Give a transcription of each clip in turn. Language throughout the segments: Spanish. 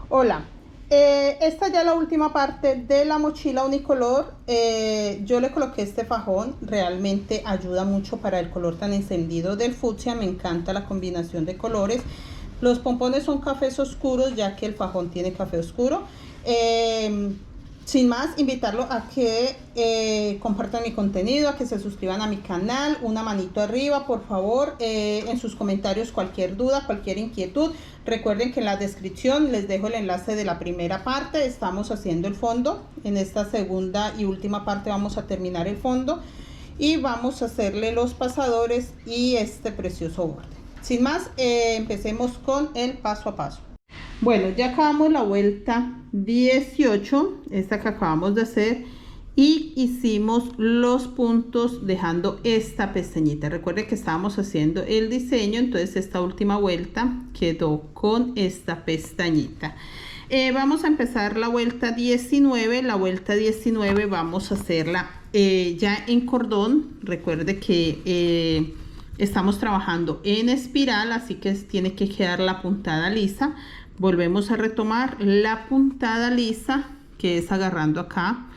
Hola, esta ya es la última parte de la mochila unicolor. Yo le coloqué este fajón, realmente ayuda mucho para el color tan encendido del fucsia, me encanta la combinación de colores. Los pompones son cafés oscuros ya que el fajón tiene café oscuro. Sin más, invitarlo a que compartan mi contenido, a que se suscriban a mi canal, una manito arriba, por favor, en sus comentarios cualquier duda, cualquier inquietud. Recuerden que en la descripción les dejo el enlace de la primera parte, estamos haciendo el fondo. En esta segunda y última parte vamos a terminar el fondo y vamos a hacerle los pasadores y este precioso borde. Sin más, empecemos con el paso a paso. Bueno, ya acabamos la vuelta 18, esta que acabamos de hacer, y hicimos los puntos dejando esta pestañita. Recuerden que estábamos haciendo el diseño, entonces esta última vuelta quedó con esta pestañita. Vamos a empezar la vuelta 19. La vuelta 19 vamos a hacerla ya en cordón. Recuerde que estamos trabajando en espiral, así que tiene que quedar la puntada lisa. Volvemos a retomar la puntada lisa, que es agarrando acá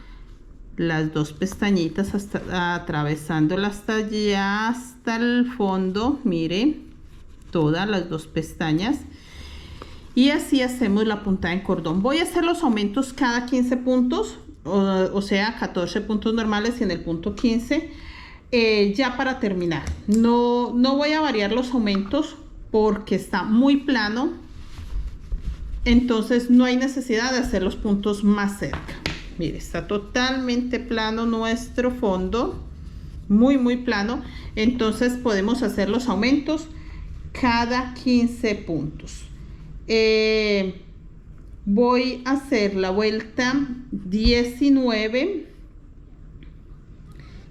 las dos pestañitas hasta atravesándolas hasta el fondo. Mire, todas las dos pestañas, y así hacemos la puntada en cordón. Voy a hacer los aumentos cada 15 puntos, o sea 14 puntos normales y en el punto 15 ya para terminar. No voy a variar los aumentos porque está muy plano, entonces no hay necesidad de hacer los puntos más cerca. Mire, está totalmente plano nuestro fondo, muy plano. Entonces podemos hacer los aumentos cada 15 puntos. Voy a hacer la vuelta 19,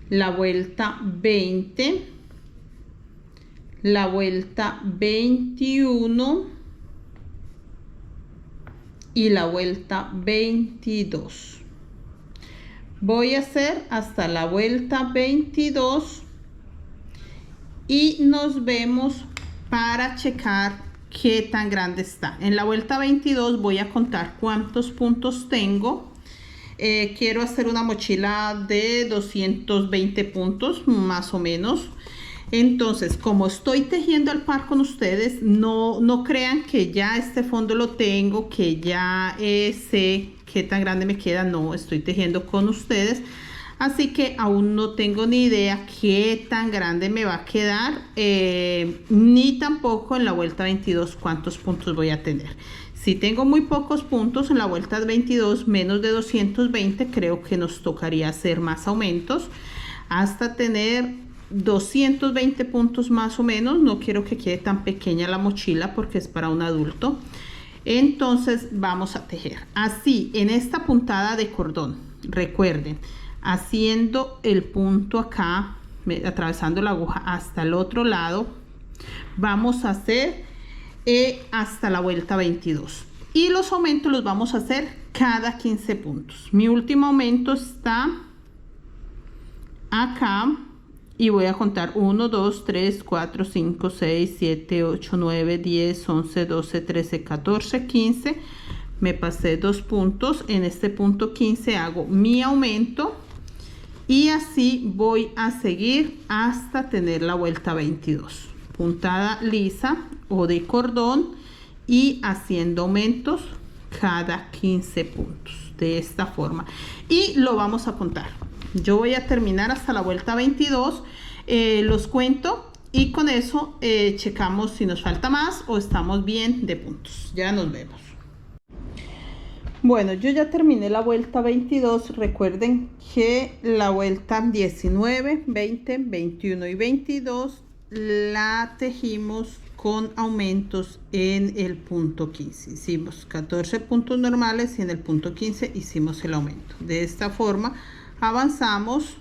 la vuelta 20, la vuelta 21 y la vuelta 22. Voy a hacer hasta la vuelta 22 y nos vemos para checar qué tan grande está. En la vuelta 22 voy a contar cuántos puntos tengo. Quiero hacer una mochila de 220 puntos más o menos. Entonces, como estoy tejiendo al par con ustedes, no crean que ya este fondo lo tengo, que ya sé qué tan grande me queda. No, estoy tejiendo con ustedes, así que aún no tengo ni idea qué tan grande me va a quedar, ni tampoco en la vuelta 22 cuántos puntos voy a tener. Si tengo muy pocos puntos en la vuelta 22, menos de 220, creo que nos tocaría hacer más aumentos hasta tener 220 puntos más o menos. No quiero que quede tan pequeña la mochila porque es para un adulto. Entonces vamos a tejer así en esta puntada de cordón. Recuerden, haciendo el punto acá, atravesando la aguja hasta el otro lado, vamos a hacer hasta la vuelta 22, y los aumentos los vamos a hacer cada 15 puntos. Mi último aumento está acá y voy a contar 1, 2, 3, 4, 5, 6, 7, 8, 9, 10, 11, 12, 13, 14, 15. Me pasé 2 puntos. En este punto 15 hago mi aumento y así voy a seguir hasta tener la vuelta 22. Puntada lisa o de cordón y haciendo aumentos cada 15 puntos de esta forma, y lo vamos a contar. Yo voy a terminar hasta la vuelta 22, los cuento y con eso checamos si nos falta más o estamos bien de puntos. Ya nos vemos. Bueno, yo ya terminé la vuelta 22. Recuerden que la vuelta 19, 20, 21 y 22 la tejimos con aumentos en el punto 15. Hicimos 14 puntos normales y en el punto 15 hicimos el aumento. De esta forma avanzamos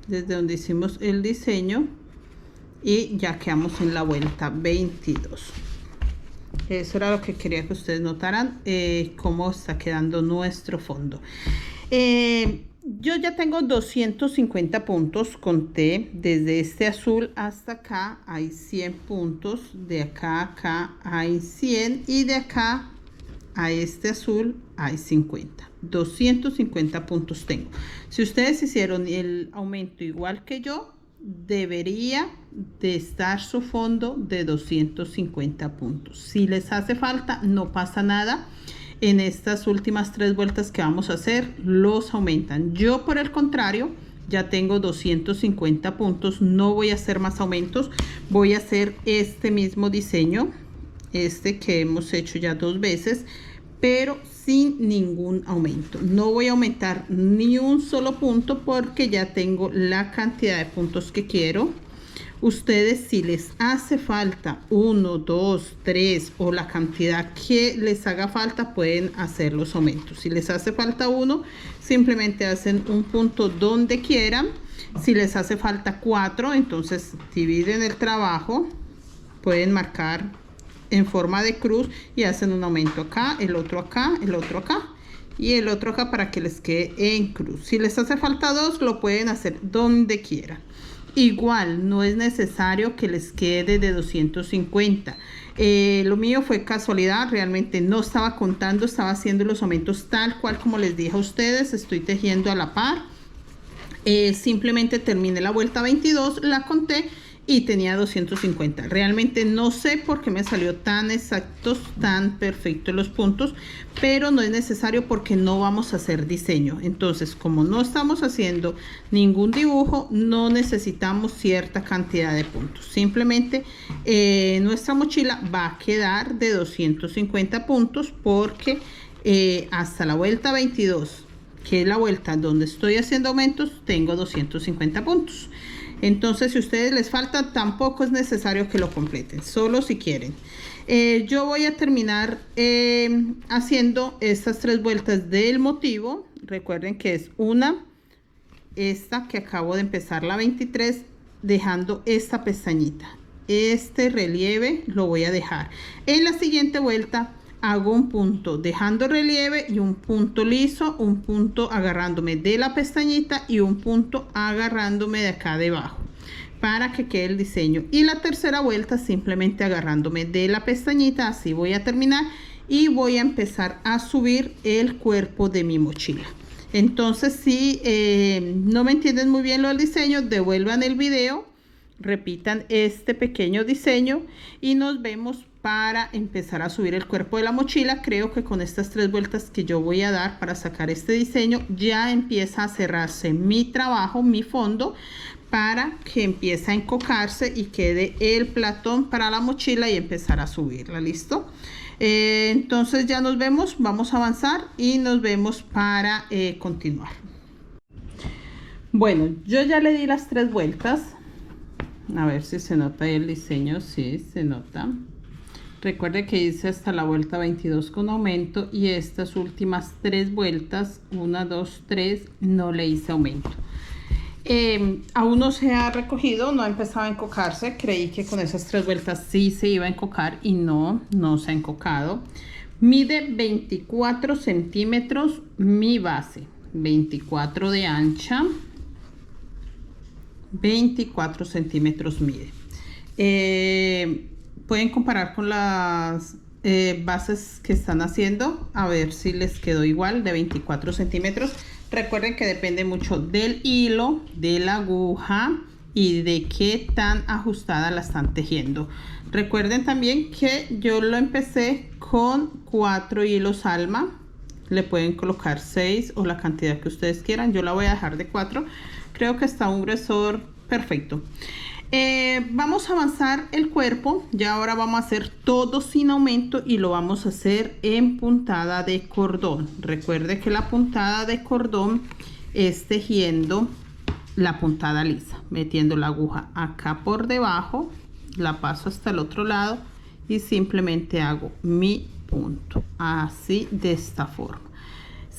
desde donde hicimos el diseño y ya quedamos en la vuelta 22. Eso era lo que quería que ustedes notaran, cómo está quedando nuestro fondo. Yo ya tengo 250 puntos, conté desde este azul hasta acá hay 100 puntos, de acá a acá hay 100 y de acá a este azul hay 50. 250 puntos tengo. Si ustedes hicieron el aumento igual que yo, debería de estar su fondo de 250 puntos. Si les hace falta, no pasa nada. En estas últimas 3 vueltas que vamos a hacer, los aumentan. Yo, por el contrario, ya tengo 250 puntos. No voy a hacer más aumentos. Voy a hacer este mismo diseño, este que hemos hecho ya 2 veces, pero sin ningún aumento. No voy a aumentar ni un solo punto porque ya tengo la cantidad de puntos que quiero. Ustedes, si les hace falta 1, 2, 3 o la cantidad que les haga falta, pueden hacer los aumentos. Si les hace falta 1, simplemente hacen un punto donde quieran. Si les hace falta 4, entonces dividen el trabajo, pueden marcar en forma de cruz y hacen un aumento acá, el otro acá, el otro acá y el otro acá para que les quede en cruz. Si les hace falta 2, lo pueden hacer donde quieran. Igual no es necesario que les quede de 250. Lo mío fue casualidad, realmente no estaba contando, estaba haciendo los aumentos tal cual como les dije a ustedes. Estoy tejiendo a la par. Simplemente terminé la vuelta 22, la conté y tenía 250. Realmente no sé por qué me salió tan exactos, tan perfectos los puntos, pero no es necesario porque no vamos a hacer diseño. Entonces, como no estamos haciendo ningún dibujo, no necesitamos cierta cantidad de puntos. Simplemente nuestra mochila va a quedar de 250 puntos porque hasta la vuelta 22, que es la vuelta donde estoy haciendo aumentos, tengo 250 puntos. Entonces, si a ustedes les falta, tampoco es necesario que lo completen, solo si quieren. Yo voy a terminar haciendo estas 3 vueltas del motivo. Recuerden que es una, esta que acabo de empezar, la 23, dejando esta pestañita. Este relieve lo voy a dejar. En la siguiente vuelta hago un punto dejando relieve y un punto liso, un punto agarrándome de la pestañita y un punto agarrándome de acá debajo para que quede el diseño. Y la tercera vuelta simplemente agarrándome de la pestañita. Así voy a terminar y voy a empezar a subir el cuerpo de mi mochila. Entonces, si no me entienden muy bien lo del diseño, devuelvan el video, repitan este pequeño diseño y nos vemos para empezar a subir el cuerpo de la mochila. Creo que con estas 3 vueltas que yo voy a dar para sacar este diseño, ya empieza a cerrarse mi trabajo, mi fondo, para que empiece a encocarse y quede el platón para la mochila y empezar a subirla. ¿Listo? Entonces ya nos vemos, vamos a avanzar y nos vemos para continuar. Bueno, yo ya le di las 3 vueltas. A ver si se nota el diseño. Sí, se nota. Recuerde que hice hasta la vuelta 22 con aumento y estas últimas 3 vueltas, 1, 2, 3, no le hice aumento. Aún no se ha recogido, no ha empezado a encocarse. Creí que con esas 3 vueltas sí se iba a encocar y no se ha encocado. Mide 24 centímetros mi base, 24 de ancha, 24 centímetros mide. Pueden comparar con las bases que están haciendo, a ver si les quedó igual, de 24 centímetros. Recuerden que depende mucho del hilo, de la aguja y de qué tan ajustada la están tejiendo. Recuerden también que yo lo empecé con 4 hilos alma. Le pueden colocar 6 o la cantidad que ustedes quieran. Yo la voy a dejar de 4. Creo que está un grosor perfecto. Vamos a avanzar el cuerpo. Ya ahora vamos a hacer todo sin aumento y lo vamos a hacer en puntada de cordón. Recuerde que la puntada de cordón es tejiendo la puntada lisa, metiendo la aguja acá por debajo, la paso hasta el otro lado y simplemente hago mi punto, así, de esta forma,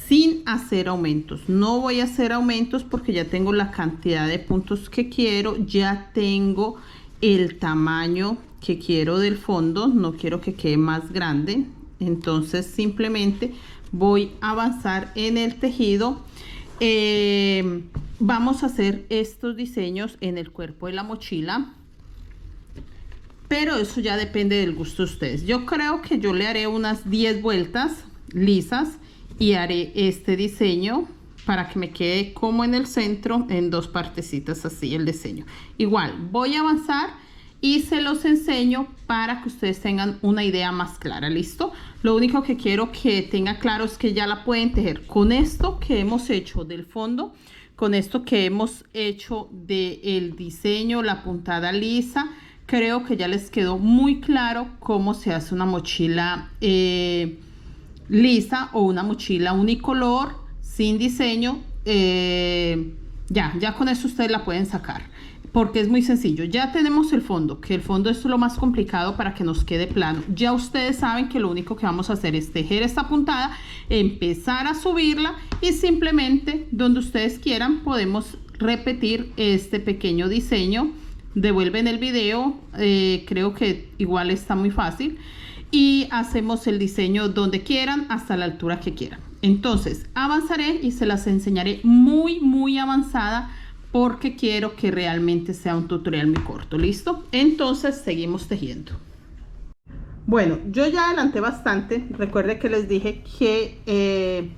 sin hacer aumentos. No voy a hacer aumentos porque ya tengo la cantidad de puntos que quiero, ya tengo el tamaño que quiero del fondo, no quiero que quede más grande. Entonces simplemente voy a avanzar en el tejido. Vamos a hacer estos diseños en el cuerpo de la mochila, pero eso ya depende del gusto de ustedes. Yo creo que yo le haré unas 10 vueltas lisas y haré este diseño para que me quede como en el centro, en dos partecitas así el diseño. Igual voy a avanzar y se los enseño para que ustedes tengan una idea más clara. ¿Listo? Lo único que quiero que tenga claro es que ya la pueden tejer con esto que hemos hecho del fondo, con esto que hemos hecho del diseño, la puntada lisa. Creo que ya les quedó muy claro cómo se hace una mochila lisa o una mochila unicolor sin diseño. Ya con eso ustedes la pueden sacar, porque es muy sencillo. Ya tenemos el fondo, que el fondo es lo más complicado para que nos quede plano. Ya ustedes saben que lo único que vamos a hacer es tejer esta puntada, empezar a subirla y simplemente donde ustedes quieran podemos repetir este pequeño diseño. Devuelven el video, creo que igual está muy fácil, y hacemos el diseño donde quieran hasta la altura que quieran. Entonces avanzaré y se las enseñaré muy avanzada, porque quiero que realmente sea un tutorial muy corto. ¿Listo? Entonces seguimos tejiendo. Bueno, yo ya adelanté bastante. Recuerde que les dije que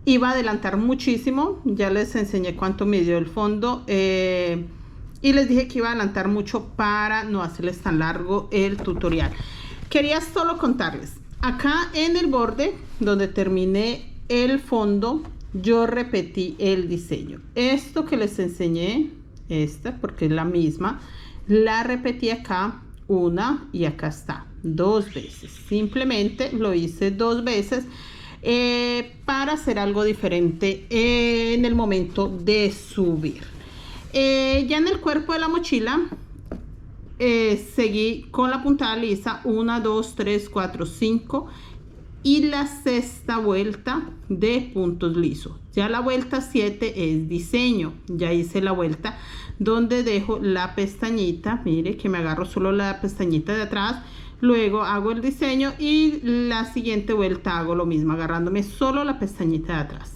iba a adelantar muchísimo. Ya les enseñé cuánto midió el fondo y les dije que iba a adelantar mucho para no hacerles tan largo el tutorial. Quería solo contarles, acá en el borde donde terminé el fondo, yo repetí el diseño. Esto que les enseñé, porque es la misma, la repetí acá una y acá está dos veces. Simplemente lo hice dos veces para hacer algo diferente en el momento de subir. Ya en el cuerpo de la mochila seguí con la puntada lisa 1, 2, 3, 4, 5 y la sexta vuelta de puntos lisos. Ya la vuelta 7 es diseño. Ya hice la vuelta donde dejo la pestañita, mire que me agarro solo la pestañita de atrás, luego hago el diseño y la siguiente vuelta hago lo mismo, agarrándome solo la pestañita de atrás.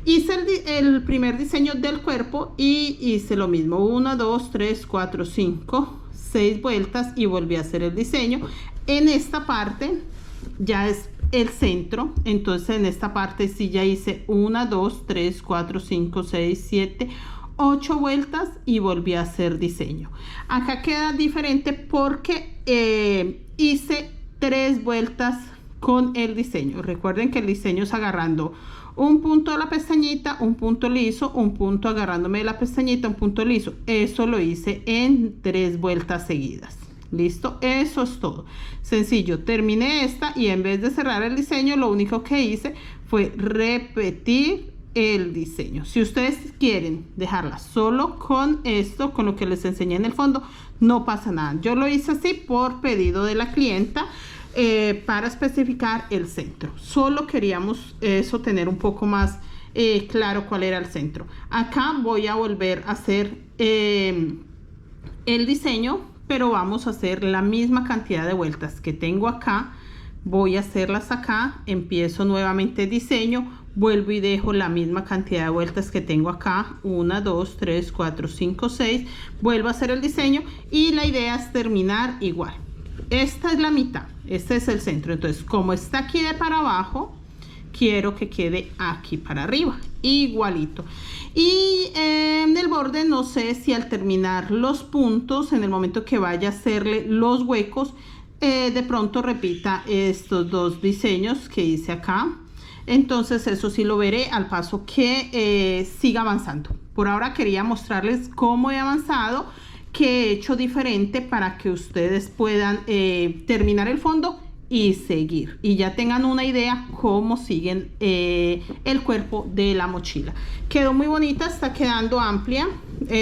Hice el primer diseño del cuerpo y hice lo mismo, 1, 2, 3, 4, 5, 6 vueltas y volví a hacer el diseño. En esta parte ya es el centro, entonces en esta parte sí ya hice 1, 2, 3, 4, 5, 6, 7, 8 vueltas y volví a hacer diseño. Acá queda diferente porque hice 3 vueltas con el diseño. Recuerden que el diseño es agarrando un punto de la pestañita, un punto liso, un punto agarrándome de la pestañita, un punto liso. Eso lo hice en 3 vueltas seguidas. Listo, eso es todo. Sencillo, terminé esta y en vez de cerrar el diseño, lo único que hice fue repetir el diseño. Si ustedes quieren dejarla solo con esto, con lo que les enseñé en el fondo, no pasa nada. Yo lo hice así por pedido de la clienta, para especificar el centro. Solo queríamos eso, tener un poco más claro cuál era el centro. Acá voy a volver a hacer el diseño, pero vamos a hacer la misma cantidad de vueltas que tengo acá. Voy a hacerlas acá, empiezo nuevamente diseño, vuelvo y dejo la misma cantidad de vueltas que tengo acá, 1, 2, 3, 4, 5, 6, vuelvo a hacer el diseño y la idea es terminar igual. Esta es la mitad, este es el centro, entonces como está aquí de para abajo, quiero que quede aquí para arriba, igualito. Y en el borde, no sé si al terminar los puntos, en el momento que vaya a hacerle los huecos, de pronto repita estos dos diseños que hice acá. Entonces eso sí lo veré al paso que siga avanzando. Por ahora quería mostrarles cómo he avanzado, qué he hecho diferente para que ustedes puedan terminar el fondo y seguir y ya tengan una idea cómo siguen el cuerpo de la mochila. Quedó muy bonita, está quedando amplia,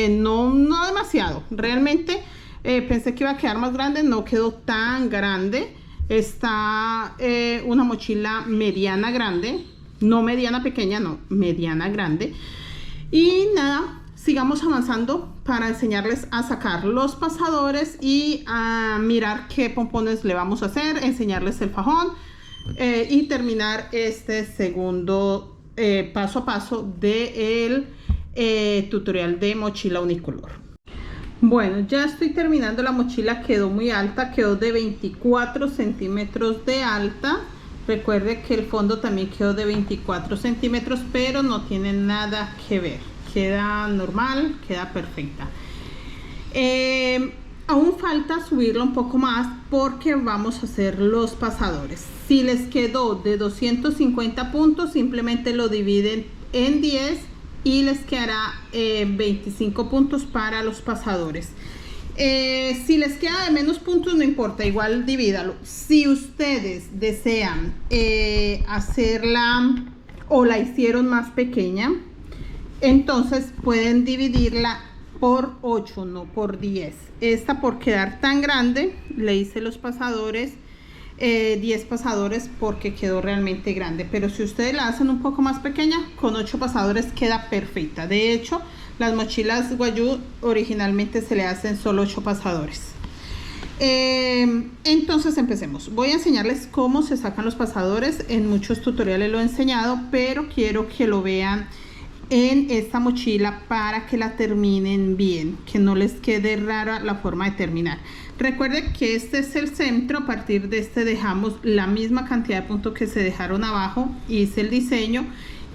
no demasiado, realmente pensé que iba a quedar más grande, no quedó tan grande. Está una mochila mediana grande, no mediana pequeña, no, mediana grande. Y nada, sigamos avanzando para enseñarles a sacar los pasadores y a mirar qué pompones le vamos a hacer, enseñarles el fajón y terminar este segundo paso a paso del tutorial de mochila unicolor. Bueno, ya estoy terminando la mochila, quedó muy alta, quedó de 24 centímetros de alta. Recuerde que el fondo también quedó de 24 centímetros, pero no tiene nada que ver. Queda normal, queda perfecta. Aún falta subirlo un poco más porque vamos a hacer los pasadores. Si les quedó de 250 puntos, simplemente lo dividen en 10 y les quedará 25 puntos para los pasadores. Si les queda de menos puntos, no importa, igual divídalo. Si ustedes desean hacerla o la hicieron más pequeña, entonces pueden dividirla por 8, no por 10. Esta, por quedar tan grande, le hice los pasadores 10 pasadores porque quedó realmente grande, pero si ustedes la hacen un poco más pequeña, con 8 pasadores queda perfecta. De hecho, las mochilas Guayú originalmente se le hacen solo 8 pasadores. Entonces empecemos. Voy a enseñarles cómo se sacan los pasadores. En muchos tutoriales lo he enseñado, pero quiero que lo vean en esta mochila para que la terminen bien, que no les quede rara la forma de terminar. Recuerden que este es el centro. A partir de este dejamos la misma cantidad de puntos que se dejaron abajo. Hice el diseño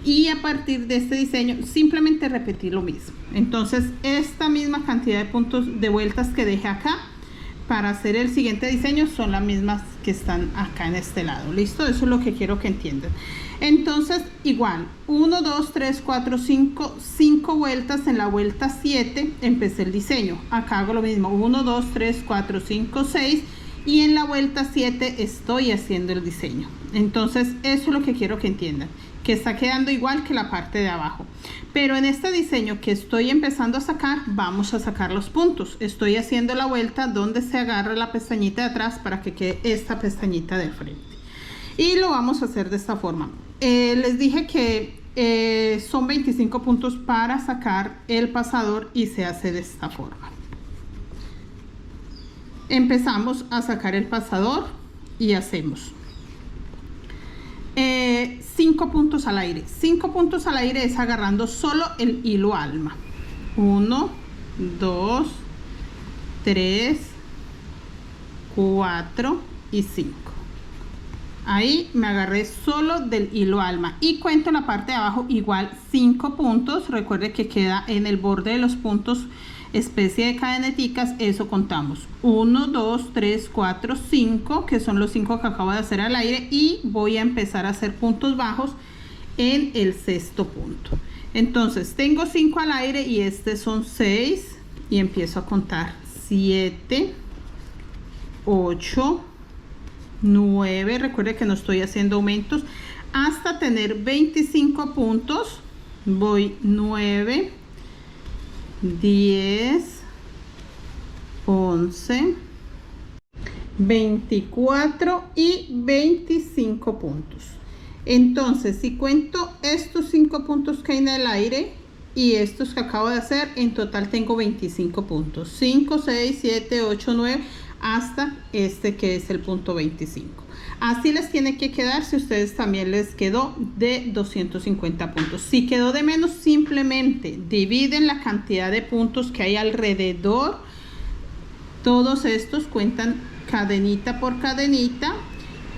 y a partir de este diseño simplemente repetir lo mismo. Entonces esta misma cantidad de puntos de vueltas que dejé acá para hacer el siguiente diseño son las mismas que están acá en este lado. ¿Listo? Eso es lo que quiero que entiendan. Entonces igual 1, 2, 3, 4, 5 vueltas. En la vuelta 7 empecé el diseño. Acá hago lo mismo, 1, 2, 3, 4, 5, 6 y en la vuelta 7 estoy haciendo el diseño. Entonces eso es lo que quiero que entiendan, que está quedando igual que la parte de abajo. Pero en este diseño que estoy empezando a sacar, vamos a sacar los puntos. Estoy haciendo la vuelta donde se agarra la pestañita de atrás para que quede esta pestañita de frente. Y lo vamos a hacer de esta forma. Les dije que son 25 puntos para sacar el pasador y se hace de esta forma. Empezamos a sacar el pasador y hacemos 5 puntos al aire. 5 puntos al aire es agarrando solo el hilo alma. 1, 2, 3, 4 y 5. Ahí me agarré solo del hilo alma y cuento la parte de abajo igual 5 puntos. Recuerde que queda en el borde de los puntos especie de cadeneticas. Eso contamos 1, 2, 3, 4, 5, que son los 5 que acabo de hacer al aire, y voy a empezar a hacer puntos bajos en el sexto punto. Entonces tengo 5 al aire y este son 6 y empiezo a contar 7, 8, 9, recuerde que no estoy haciendo aumentos, hasta tener 25 puntos. Voy 9, 10, 11, 24 y 25 puntos. Entonces si cuento estos 5 puntos que hay en el aire y estos que acabo de hacer, en total tengo 25 puntos. 5, 6, 7, 8, 9 hasta este que es el punto 25. Así les tiene que quedar si ustedes también les quedó de 250 puntos. Si quedó de menos, simplemente dividen la cantidad de puntos que hay alrededor. Todos estos cuentan cadenita por cadenita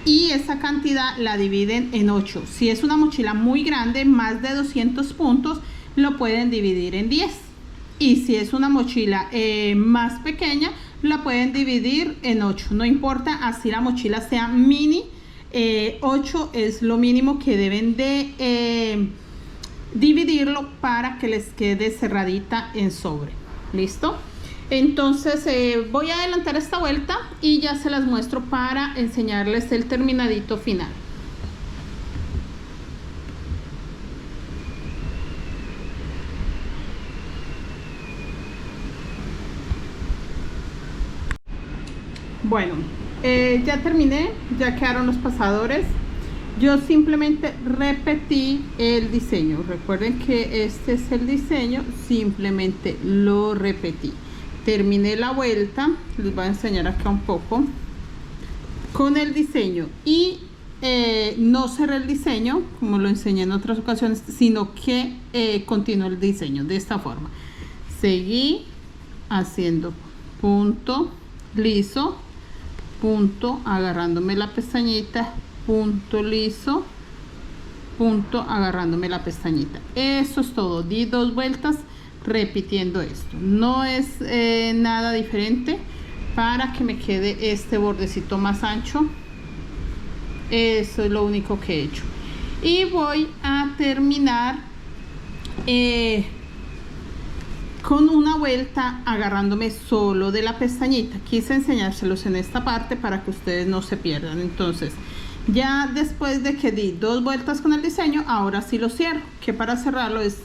y esa cantidad la dividen en 8. Si es una mochila muy grande, más de 200 puntos, lo pueden dividir en 10. Y si es una mochila más pequeña, la pueden dividir en 8. No importa, así la mochila sea mini, 8 es lo mínimo que deben de dividirlo para que les quede cerradita en sobre. ¿Listo? Entonces voy a adelantar esta vuelta y ya se las muestro para enseñarles el terminadito final. Bueno, ya terminé, ya quedaron los pasadores. Yo simplemente repetí el diseño. Recuerden que este es el diseño, simplemente lo repetí. Terminé la vuelta, les voy a enseñar acá un poco con el diseño y no cerré el diseño como lo enseñé en otras ocasiones, sino que continué el diseño de esta forma. Seguí haciendo punto liso, punto, agarrándome la pestañita, punto liso, punto, agarrándome la pestañita. Eso es todo. Di 2 vueltas repitiendo esto. No es nada diferente, para que me quede este bordecito más ancho. Eso es lo único que he hecho. Y voy a terminar con una vuelta agarrándome solo de la pestañita. Quise enseñárselos en esta parte para que ustedes no se pierdan. Entonces, ya después de que di 2 vueltas con el diseño, ahora sí lo cierro, que para cerrarlo es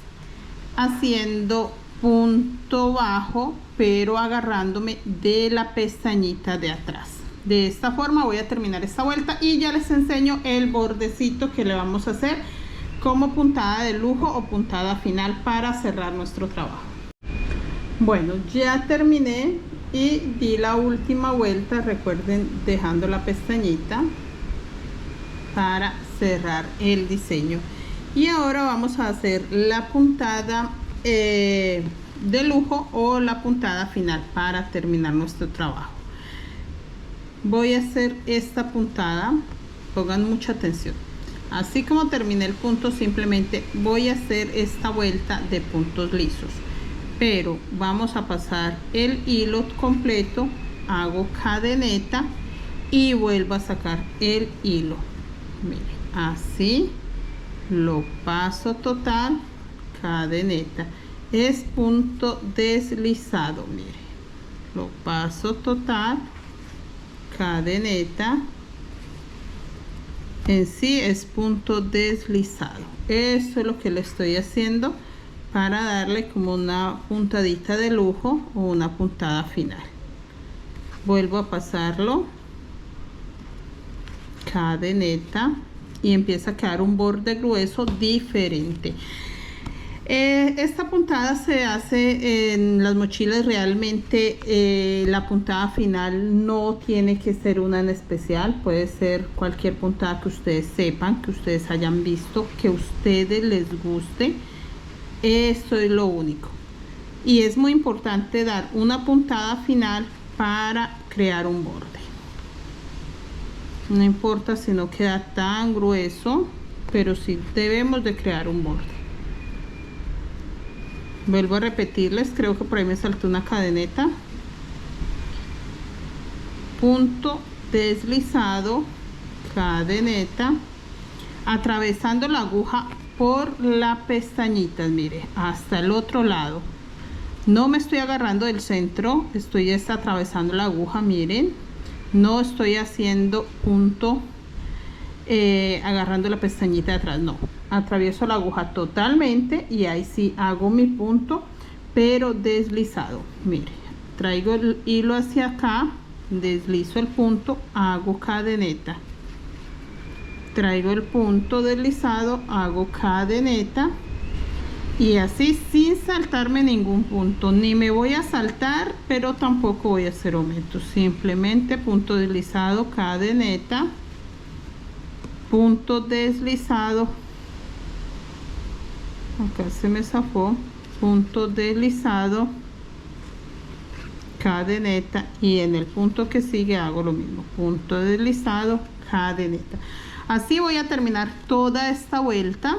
haciendo punto bajo, pero agarrándome de la pestañita de atrás. De esta forma voy a terminar esta vuelta y ya les enseño el bordecito que le vamos a hacer como puntada de lujo o puntada final para cerrar nuestro trabajo. Bueno, ya terminé y di la última vuelta, recuerden, dejando la pestañita para cerrar el diseño. Y ahora vamos a hacer la puntada de lujo o la puntada final para terminar nuestro trabajo. Voy a hacer esta puntada, pongan mucha atención. Así como terminé el punto, simplemente voy a hacer esta vuelta de puntos lisos, pero vamos a pasar el hilo completo, hago cadeneta y vuelvo a sacar el hilo. Miren, así lo paso total, cadeneta, es punto deslizado. Miren, lo paso total, cadeneta, en sí es punto deslizado. Eso es lo que le estoy haciendo para darle como una puntadita de lujo o una puntada final. Vuelvo a pasarlo, cadeneta, y empieza a quedar un borde grueso diferente. Esta puntada se hace en las mochilas. Realmente la puntada final no tiene que ser una en especial, puede ser cualquier puntada que ustedes sepan, que ustedes hayan visto, que a ustedes les guste. Eso es lo único, y es muy importante dar una puntada final para crear un borde. No importa si no queda tan grueso, pero sí debemos de crear un borde. Vuelvo a repetirles, creo que por ahí me saltó una cadeneta, punto deslizado, cadeneta, atravesando la aguja por la pestañita, mire, hasta el otro lado. No me estoy agarrando del centro, estoy atravesando la aguja, miren, no estoy haciendo punto agarrando la pestañita de atrás, no, atravieso la aguja totalmente y ahí sí hago mi punto, pero deslizado. Mire, traigo el hilo hacia acá, deslizo el punto, hago cadeneta, traigo el punto deslizado, hago cadeneta, y así sin saltarme ningún punto, ni me voy a saltar, pero tampoco voy a hacer aumento, simplemente punto deslizado, cadeneta, punto deslizado, acá se me zafó, punto deslizado, cadeneta, y en el punto que sigue hago lo mismo, punto deslizado, cadeneta. Así voy a terminar toda esta vuelta.